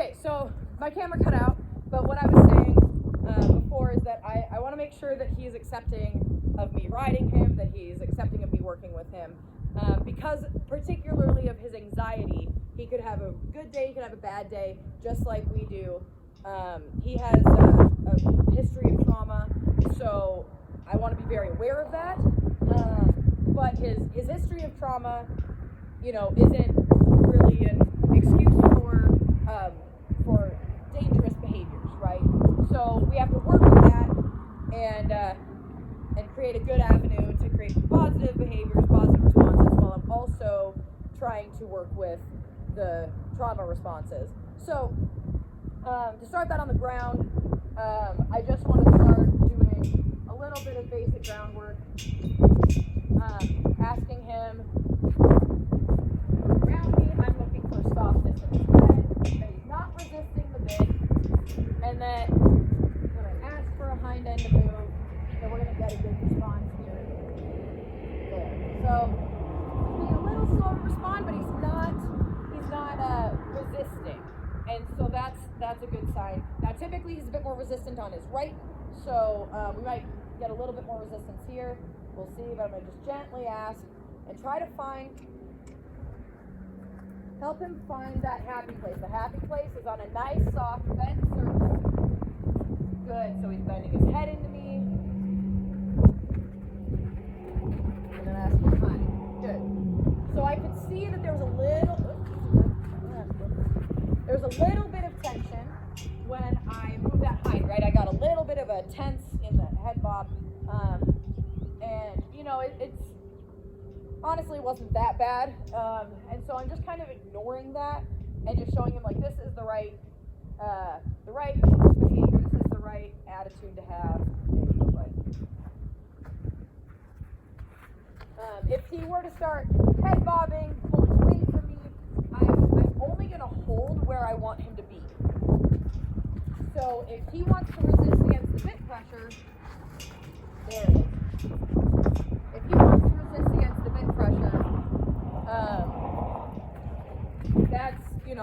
Okay, so my camera cut out, but what I was saying before is that I want to make sure that he's accepting of me riding him, that he's accepting of me working with him, because particularly of his anxiety. He could have a good day, he could have a bad day, just like we do. He has a history of trauma, so I want to be very aware of that. But his history of trauma, isn't really an excuse for dangerous behaviors, right? So we have to work with that and create a good avenue to create positive behaviors, positive responses, while I'm also trying to work with the trauma responses. So to start that on the ground, I just want to start doing a little bit of basic groundwork, asking him around me. I'm looking for softness in his head, that he's not resisting the bit, and that when I ask for a hind end to move, that we're going to get a good response here. There. So he's being a little slow to respond, but he's not resisting, and so that's a good sign. Now typically he's a bit more resistant on his right, so we might get a little bit more resistance here. We'll see, but I'm going to just gently ask and try to help him find that happy place. The happy place is on a nice, soft, bent circle. Good, so he's bending his head into me. And then ask him hi. Good. So I could see that there was a little bit of tension when I moved that hind, right? I got a little bit of a tense in the head bob. And, it's honestly wasn't that bad. And so I'm just kind of ignoring that and just showing him, like, this is the right behavior, this is the right attitude to have. If he were to start head bobbing, pulling away from me, I'm only going to hold where I want him to be. So if he wants to resist against the bit pressure, there it is. If he wants to resist against the bit pressure,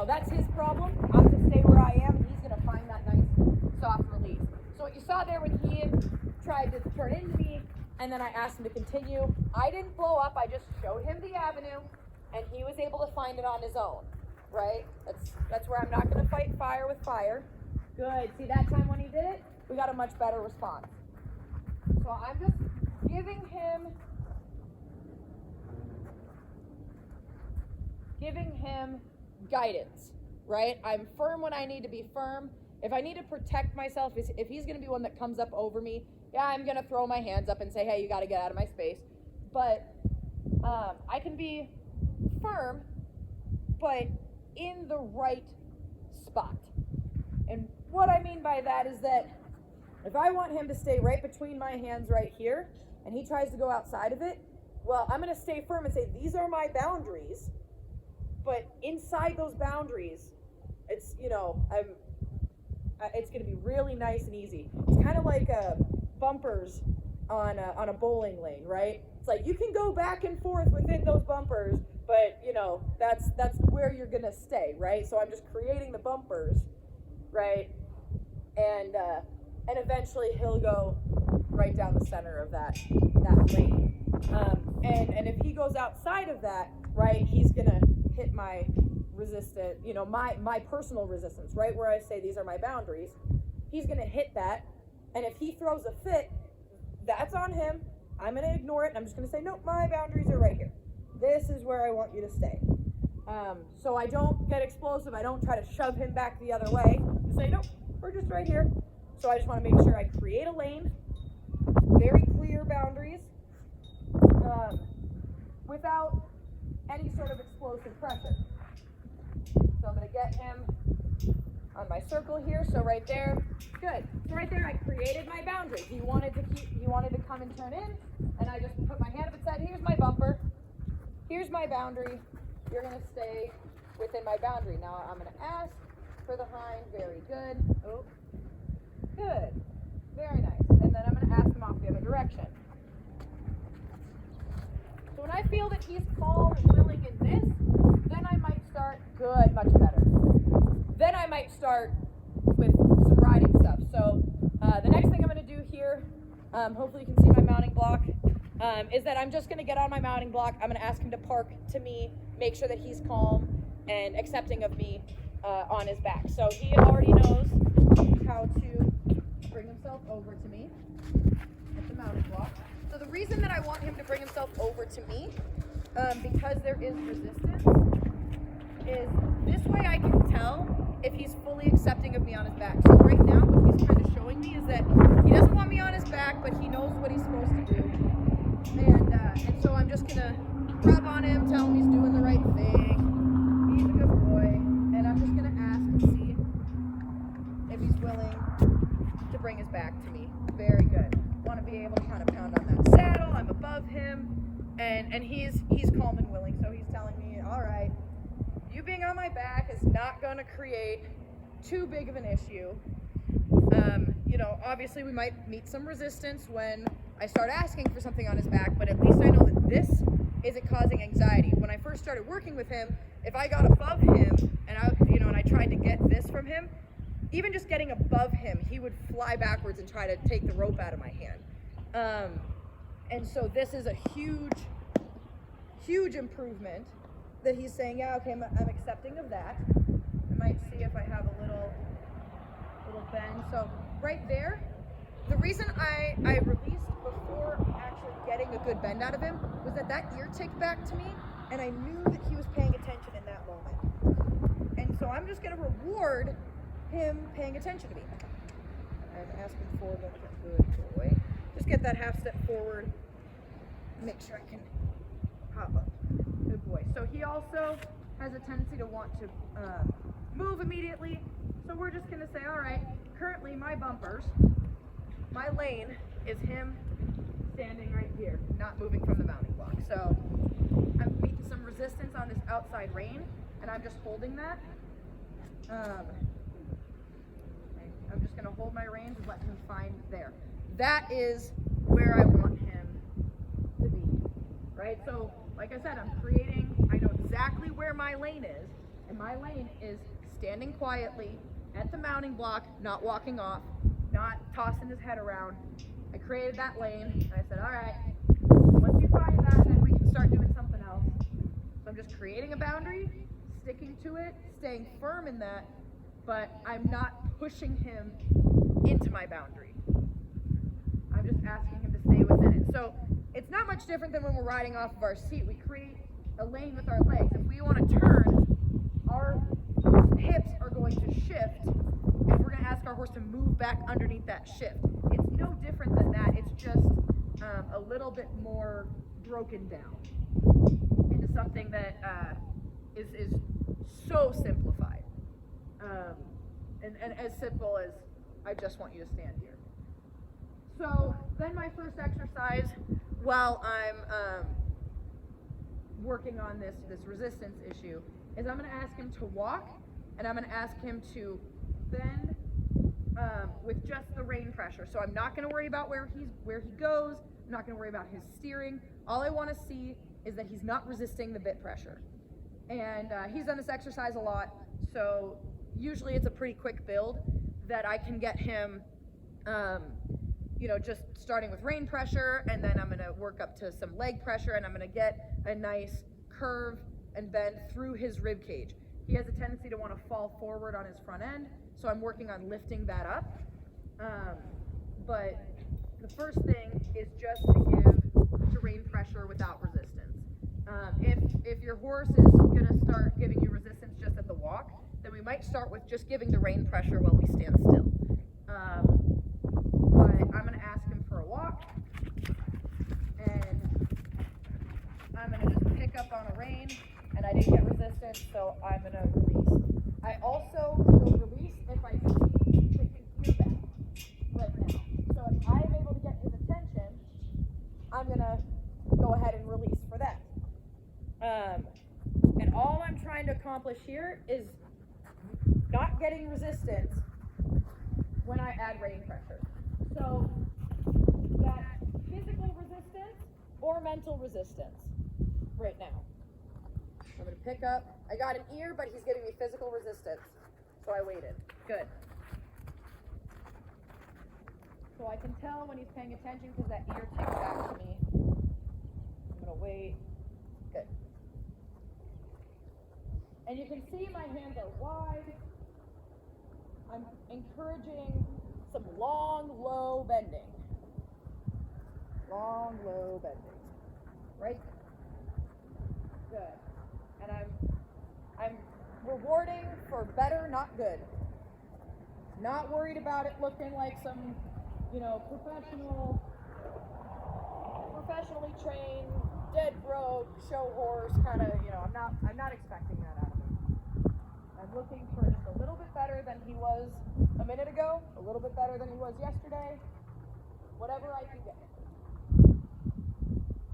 that's his problem. I'm going to stay where I am, and he's going to find that nice soft release. So what you saw there when he tried to turn into me, and then I asked him to continue, I didn't blow up. I just showed him the avenue, and he was able to find it on his own, right? That's where I'm not going to fight fire with fire. Good. See, that time when he did it, we got a much better response. So I'm just giving him guidance, right? I'm firm when I need to be firm. If I need to protect myself, if he's going to be one that comes up over me, yeah, I'm going to throw my hands up and say, hey, you got to get out of my space. But I can be firm, but in the right spot. And what I mean by that is that if I want him to stay right between my hands right here, and he tries to go outside of it, well, I'm going to stay firm and say, these are my boundaries. But inside those boundaries, it's going to be really nice and easy. It's kind of like bumpers on a bowling lane, right? It's like you can go back and forth within those bumpers, but that's where you're going to stay, right? So I'm just creating the bumpers, right? And eventually he'll go right down the center of that lane. And if he goes outside of that, right, he's gonna hit my resistance, my personal resistance, right, where I say these are my boundaries. He's gonna hit that, and if he throws a fit, that's on him. I'm gonna ignore it, and I'm just gonna say, nope, my boundaries are right here. This is where I want you to stay. So I don't get explosive. I don't try to shove him back the other way. I say, nope, we're just right here. So I just want to make sure I create a lane, very clear boundaries, without any sort of explosive pressure. So I'm going to get him on my circle here. So right there, good. So right there, I created my boundary. He wanted to come and turn in, and I just put my hand up and said, here's my bumper, here's my boundary. You're going to stay within my boundary. Now I'm going to ask for the hind. Very good. Oh. Good. Very nice. And then I'm going to ask him off the other direction. So when I feel that he's calm and willing in this, then I might start, good, much better. Then I might start with some riding stuff. So the next thing I'm going to do here, hopefully you can see my mounting block, is that I'm just going to get on my mounting block. I'm going to ask him to park to me, make sure that he's calm and accepting of me on his back. So he already knows how to bring himself over to me at the mounting block. So the reason that I want him to bring himself over to me, because there is resistance, is this way I can tell if he's fully accepting of me on his back. So right now what he's kind of showing me is that he doesn't want me on his back, but he knows what he's supposed to do. And so I'm just gonna rub on him, tell him he's doing the right thing. He's a good boy. And I'm just gonna ask and see if he's willing to bring his back to me. Very good. Want to be able to kind of pound on that saddle. I'm above him, and he's calm and willing. So he's telling me, all right, you being on my back is not going to create too big of an issue. You know, obviously we might meet some resistance when I start asking for something on his back, but at least I know that this isn't causing anxiety. When I first started working with him, if I got above him and I tried to get this from him, even just getting above him, he would fly backwards and try to take the rope out of my hand. And so this is a huge improvement that he's saying, yeah, okay, I'm accepting of that. I might see if I have a little bend. So right there, the reason I released before actually getting a good bend out of him was that ear ticked back to me, and I knew that he was paying attention in that moment. And so I'm just going to reward him paying attention to me. I'm asking for the good boy. Just get that half step forward. Make sure I can hop up. Good boy. So he also has a tendency to want to move immediately. So we're just going to say, all right, currently my bumpers, my lane is him standing right here, not moving from the mounting block. So I'm meeting some resistance on this outside rein, and I'm just holding that. I'm just going to hold my reins and let him find there. That is where I want him to be, right? So, like I said, I know exactly where my lane is, and my lane is standing quietly at the mounting block, not walking off, not tossing his head around. I created that lane, and I said, all right, once you find that, then we can start doing something else. So I'm just creating a boundary, sticking to it, staying firm in that, but I'm not pushing him into my boundary. I'm just asking him to stay within it. So it's not much different than when we're riding off of our seat. We create a lane with our legs. If we want to turn, our hips are going to shift, and we're going to ask our horse to move back underneath that shift. It's no different than that. It's just a little bit more broken down into something that is so simplified. And as simple as, I just want you to stand here. So then my first exercise, while I'm working on this resistance issue, is I'm going to ask him to walk, and I'm going to ask him to bend with just the rein pressure. So I'm not going to worry about where he goes. I'm not going to worry about his steering. All I want to see is that he's not resisting the bit pressure. And he's done this exercise a lot, so usually it's a pretty quick build that I can get him, just starting with rein pressure, and then I'm going to work up to some leg pressure, and I'm going to get a nice curve and bend through his rib cage. He has a tendency to want to fall forward on his front end, so I'm working on lifting that up. But the first thing is just to give terrain pressure without resistance. If your horse is going to start giving you resistance just at the walk, then we might start with just giving the rein pressure while we stand still. But I'm going to ask him for a walk, and I'm going to just pick up on a rein, and I didn't get resistance, so I'm going to release. I also will release if I see that he's back right now. So if I'm able to get his attention, I'm going to go ahead and release for that. And all I'm trying to accomplish here is not getting resistance when I add rein pressure. So that physical resistance or mental resistance right now. I'm going to pick up. I got an ear, but he's giving me physical resistance. So I waited. Good. So I can tell when he's paying attention because that ear ticks back to me. I'm going to wait. Good. And you can see my hands are wide. I'm encouraging some long, low bending. Long, low bending. Right? Good. And I'm rewarding for better, not good. Not worried about it looking like some, professionally trained, dead broke, show horse kind of, I'm not expecting that out of him. I'm looking for just a little bit better than he was a minute ago, a little bit better than he was yesterday, whatever I can get.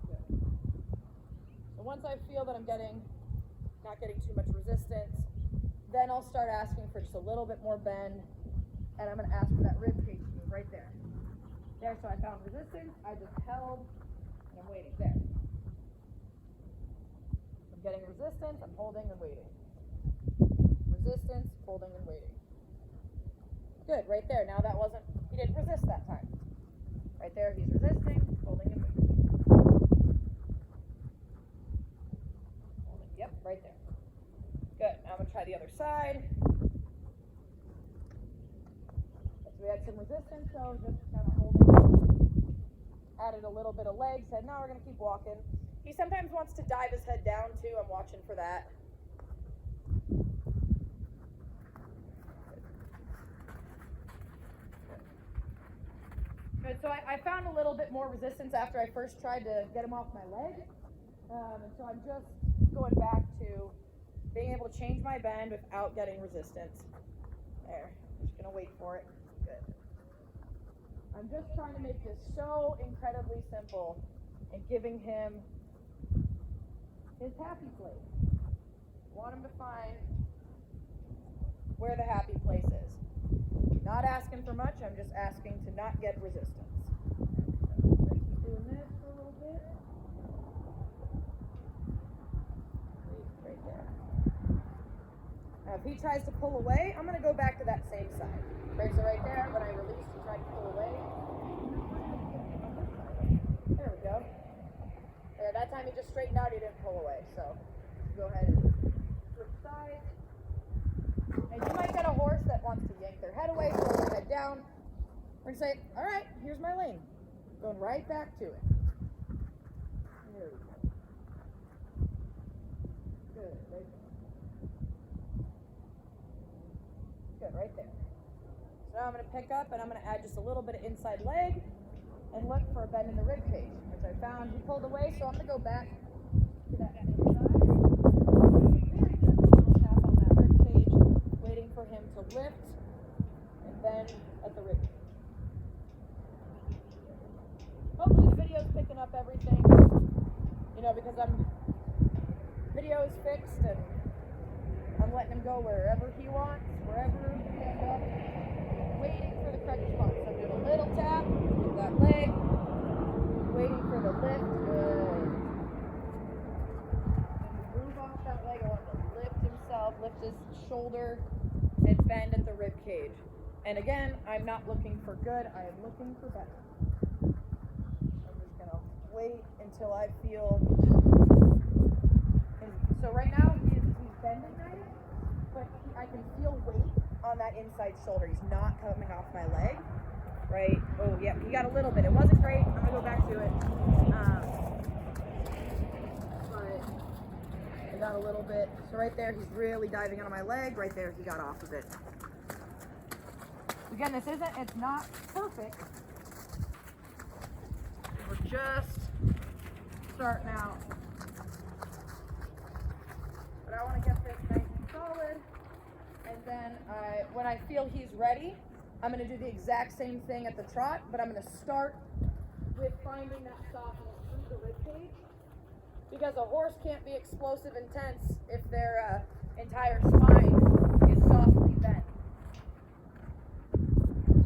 Good. So once I feel that I'm not getting too much resistance, then I'll start asking for just a little bit more bend, and I'm going to ask for that rib cage to move right there. There, so I found resistance, I just held, and I'm waiting there. I'm getting resistance, I'm holding and waiting. Resistance, holding and waiting. Good, right there. Now he didn't resist that time. Right there, he's resisting, holding and waiting. Holding, yep, right there. Good, now I'm going to try the other side. So we had some resistance, so just kind of holding. Added a little bit of leg, said, no, we're going to keep walking. He sometimes wants to dive his head down, too. I'm watching for that. Good. So I found a little bit more resistance after I first tried to get him off my leg. And so I'm just going back to being able to change my bend without getting resistance. There. I'm just going to wait for it. Good. I'm just trying to make this so incredibly simple and giving him his happy place. I want him to find where the happy place is. Not asking for much, I'm just asking to not get resistance. So I'm going to keep doing this for a little bit. Right there. Now if he tries to pull away, I'm going to go back to that same side. Right, so right there, when I released, he tried to pull away. There we go. There, that time he just straightened out, he didn't pull away. So go ahead and flip sides. And you might get a horse that wants to yank their head away, pull their head down. We're going to say, all right, here's my lane. Going right back to it. There we go. Good, right there. Good, right there. So now I'm going to pick up and I'm going to add just a little bit of inside leg and look for a bend in the rib cage. Which I found he pulled away, so I'm going to go back to that same side. Very gentle little tap on that rib cage, waiting for him to lift and bend at the rib cage. Hopefully the video is picking up everything, because video is fixed and I'm letting him go wherever he wants, wherever he ends up. Waiting for the correct response. So I'm doing a little tap with that leg, waiting for the lift. Good. Move off that leg. I want him to lift himself, lift his shoulder, and bend at the rib cage. And again, I'm not looking for good. I am looking for better. I'm just gonna wait until I feel. So right now he's bending nice, but I can feel weight on that inside shoulder. He's not coming off my leg, right? Oh, yeah, he got a little bit. It wasn't great. I'm gonna go back to it. But I got a little bit. So right there, he's really diving on my leg. Right there, he got off of it. Again, it's not perfect. We're just starting out. But I want to get this nice and solid. And then when I feel he's ready, I'm going to do the exact same thing at the trot, but I'm going to start with finding that softness through the rib cage. Because a horse can't be explosive and tense if their entire spine is softly bent.